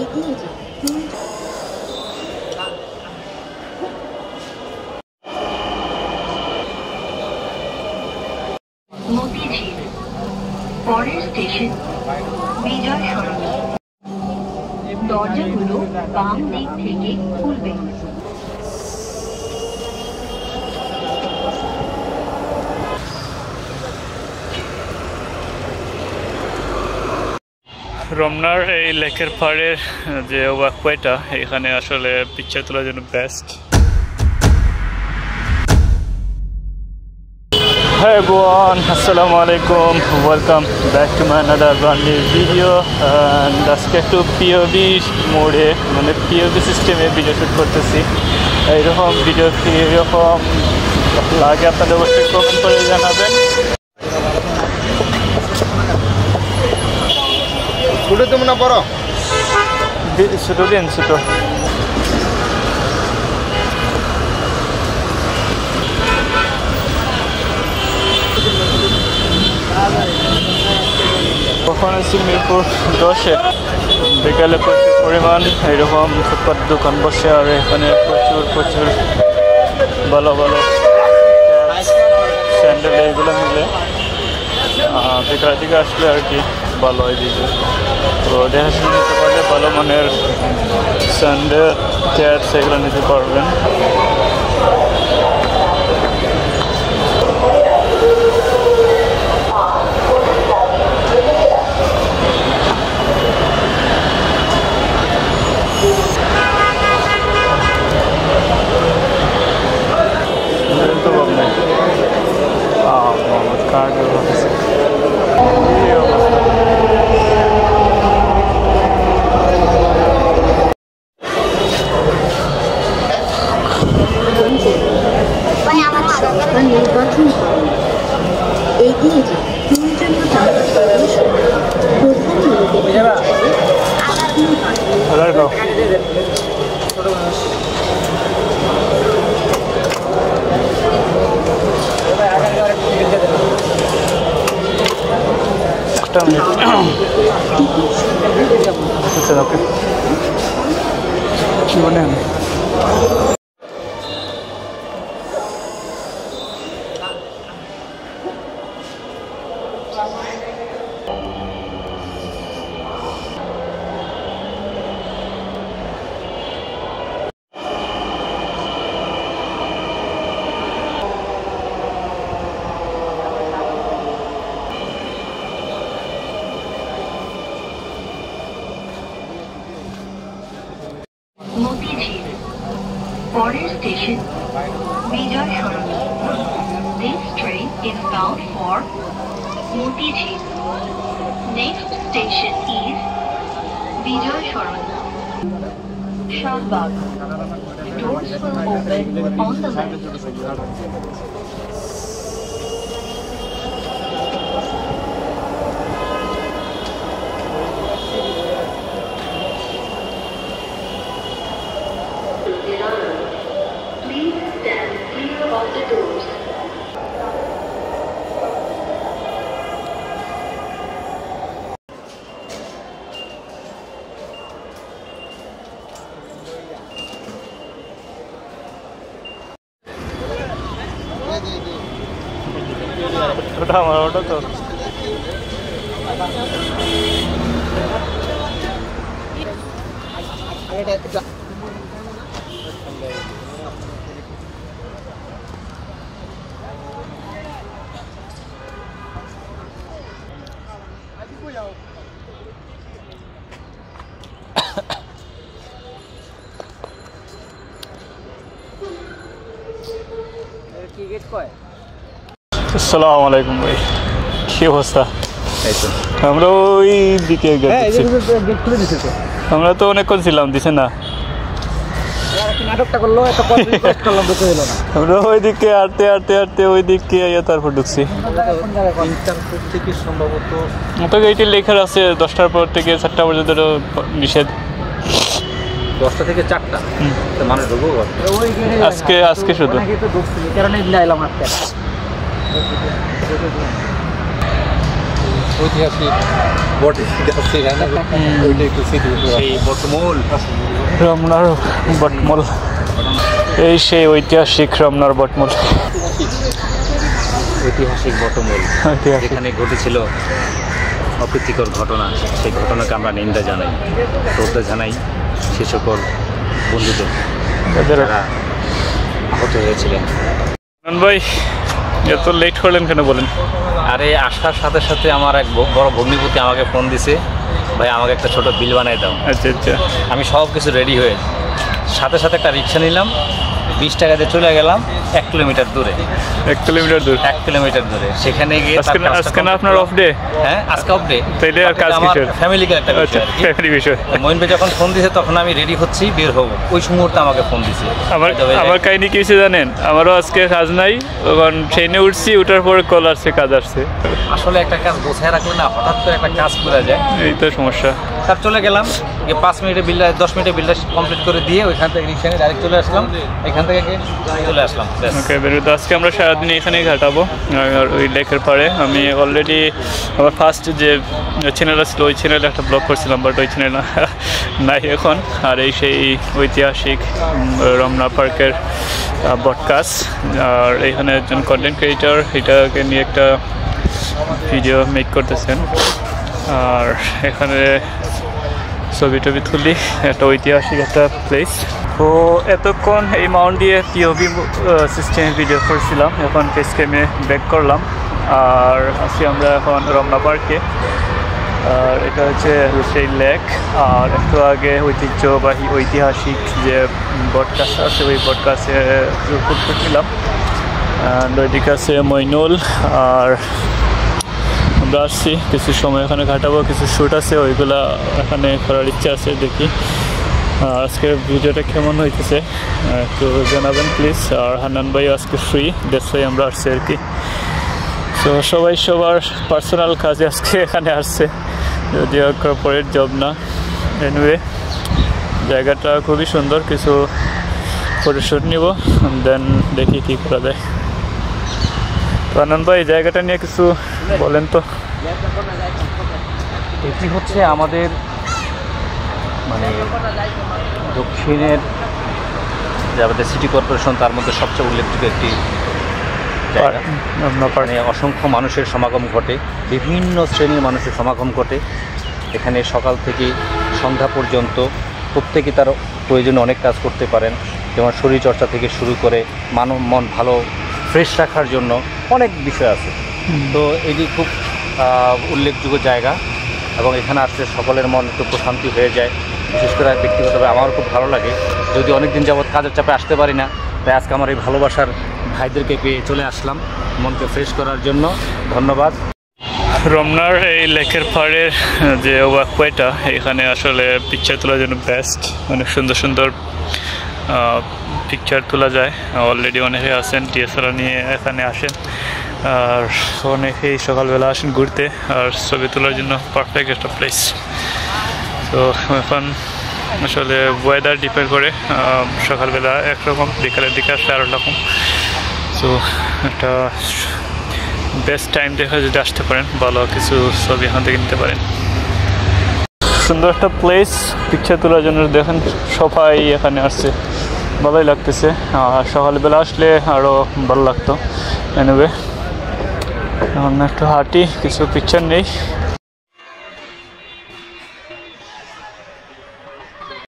এগিয়ে যান। মতিঝিল পরের স্টেশন বিজয় সরণি। দরজাগুলো বাম দিক থেকে খুলবে। রমনার এই লেকের পাড়ের যে ওয়াকওয়েটা এখানে আসলে পিকচার তোলার জন্য best. Hi everyone, Assalamu alaikum, welcome back to my another brand new video and আজকে একটু POV মোডে মানে POV সিস্টেমে ভিডিও শুট করতেছি। এইরকম ভিডিও কি এরকম লাগে আপনাদের অবশ্যই কমেন্ট করে জানাবেন। ছোটো তুমি না পড়ো ছোটো দিন ছোটো কখন আছি মিরপুর 10-এ। বিকালে প্রচুর পরিমাণ এইরকম ফুটপাত দোকান বসে আর এখানে প্রচুর ভালো ভালো স্যান্ডেল এইগুলো মিলে বিকালের দিকে আসলে আর কি ভালো হয় দিকে। তো দেখাশোনা নিতে পারলে ভালো মানের স্যান্ডেল ক্যাটস এগুলো নিতে পারবেন। নির্বাচন করুন। এগিয়ে যান। মতিঝিল পরের station Bijoy Sarani. This train is bound for Motijhil. Next station is Bijoy Soroni. Shahbag. Doors will open on the left. Please stand clear of the doors. ওটা আমার ওটা তো আসসালামু আলাইকুম ভাই, কি অবস্থা? আমরা ওই দিকে আমরা তো অনেকক্ষণ ছিলাম, দিছে না আমরা ওই দিকে হাঁটতে হাঁটতে হাঁটতে ওই দিকে তারপর ঢুকছি। সম্ভবত এইটি লেখার আছে 10টার পর থেকে 4টা পর্যন্ত নিষেধ। 10টা থেকে 4টা মানুষ ঢুকবো আজকে শুধু ঐতিহাসিক সেই বটমূল রমনার বটমূল, এই সেই ঐতিহাসিক রমনার বটমূল। ঐতিহাসিক বটমূল, যেখানে ঘটেছিল অপ্রীতিকর ঘটনা, সেই ঘটনাকে আমরা নিন্দা জানাই, শ্রদ্ধা জানাই সে সকল বন্ধুদের যারা আহত হয়েছিলেন। ভাই এত লেট করলেন কেন বলেন? আরে আসার সাথে সাথে আমার এক বড় ভগ্নিপতি আমাকে ফোন দিছে, ভাই আমাকে একটা ছোট বিল বানাই দাও। আচ্ছা আচ্ছা। আমি সব কিছু রেডি হয়ে সাথে সাথে একটা রিক্সা নিলাম, 20 টাকাতে চলে গেলাম 1 কিলোমিটার দূরে। 1 কিলোমিটার দূর? 1 কিলোমিটার দূরে। সেখানে গিয়ে আজকে না আপনার অফ ডে? হ্যাঁ আজকে অফ ডে। তাইলে আর কাজ কিসের? ফ্যামিলিকে একটা বিষয়। ফ্যামিলি বিষয়। মইন ভাই যখন ফোন দিয়েছে তখন আমি রেডি হচ্ছি, বের হব, ওই মুহূর্তে আমাকে ফোন দিয়েছে। আমার কাহিনী কি হয়েছে জানেন? আমারও আজকে কাজ নাই, তখন ট্রেনে উঠছি, উঠার পরে কল আসছে, কাজ আসছে। আসলে একটা কাজ গোছায় রাখলে না হঠাৎ করে একটা কাজ করে যায়, এই তো সমস্যা। তার চলে গেলাম, 5 মিনিটে বিলটা 10 মিনিটে বিলটা কমপ্লিট করে দিয়ে ওইখান থেকে রিক্সা নিয়ে ডাইরেক্ট চলে আসলাম, এখান থেকে চলে আসলাম। ওকে, বেরোতে আজকে আমরা সারাদিন এখানেই কাটাবো আর ওই লেকের পাড়ে। আমি অলরেডি আমার ফার্স্ট যে চ্যানেল ছিল ওই চ্যানেলে একটা ব্লগ করছিলাম, বাট ওই চ্যানেল নাই এখন। আর এই সেই ঐতিহাসিক রমনা পার্কের পডকাস্ট, আর এখানে একজন কন্টেন্ট ক্রিয়েটর এটাকে নিয়ে একটা ভিডিও মেক করতেছেন, আর এখানে ছবি টবি তুলি, একটা ঐতিহাসিক একটা প্লেস। তো এতক্ষণ এই মাউন্ট দিয়ে পিওভি সিস্টেমে ভিডিও করছিলাম, এখন ফেস ক্যামে ব্যাক করলাম। আর আছি আমরা এখন রমনা পার্কে, আর এটা হচ্ছে সেই লেক, আর একটু আগে ঐতিহ্যবাহী ঐতিহাসিক যে বটগাছ আছে ওই বটগাছে ফুট করছিলাম। ওইদিকে আছে মইনুল, আর আমরা আসছি কিছু সময় এখানে কাটাবো, কিছু শ্যুট আছে ওইগুলা এখানে করার ইচ্ছা আছে, দেখি আজকের ভিডিওটা কেমন হইতেছে একটু জানাবেন প্লিজ। আর হান্নান ভাই আজকে ফ্রি, দ্যাটস ওয়াই আমরা আসছি আর কি। তো সবাই সবার পার্সোনাল কাজে আজকে এখানে আসছে, যদিও কর্পোরেট জব না। এনিওয়ে জায়গাটা খুবই সুন্দর, কিছু ফটোশ্যুট নিব, দেন দেখি কী করা যায়। তো আনন্দ ভাই জায়গাটা নিয়ে কিছু বলেন তো। এটি হচ্ছে আমাদের মানে দক্ষিণের যে আমাদের সিটি কর্পোরেশন, তার মধ্যে সবচেয়ে উল্লেখযোগ্য একটি জায়গা। মানে অসংখ্য মানুষের সমাগম ঘটে, বিভিন্ন শ্রেণীর মানুষের সমাগম ঘটে এখানে। সকাল থেকে সন্ধ্যা পর্যন্ত প্রত্যেকে তার প্রয়োজনে অনেক কাজ করতে পারেন, যেমন শরীরচর্চা থেকে শুরু করে মন ভালো ফ্রেশ রাখার জন্য অনেক বিষয় আছে। তো এটি খুব উল্লেখযোগ্য জায়গা, এবং এখানে আসলে সকলের মন একটু প্রশান্তি হয়ে যায়। বিশেষ করে ব্যক্তিগতভাবে আমারও খুব ভালো লাগে, যদি অনেক দিন যাবৎ কাজের চাপে আসতে পারি না, তাই আজকে আমার এই ভালোবাসার ভাইদেরকে পেয়ে চলে আসলাম মনকে ফ্রেশ করার জন্য। ধন্যবাদ। রমনার এই লেকের পাড়ের যে ওয়াকওয়েটা, এখানে আসলে পিকচার তোলার জন্য বেস্ট, অনেক সুন্দর সুন্দর পিকচার তোলা যায়। অলরেডি অনেকে আসেন ডিএসএলআর নিয়ে এখানে আসেন, আর অনেকেই সকালবেলা আসেন ঘুরতে আর ছবি তোলার জন্য পারফেক্ট একটা প্লেস। তো এখন আসলে ওয়েদার ডিপেন্ড করে, সকালবেলা একরকম, বিকালের দিকে আসলে আরও রকম। তো একটা বেস্ট টাইম দেখে যদি আসতে পারেন, ভালো কিছু ছবি এখান থেকে নিতে পারেন। সুন্দর একটা প্লেস পিকচার তোলার জন্য, দেখেন সবাই এখানে আসছে, ভালোই লাগতেছে। আর সকালবেলা আসলে আরও ভালো লাগতো। এনিওয়ে এখন একটু হাঁটি, কিছু পিকচার নেই।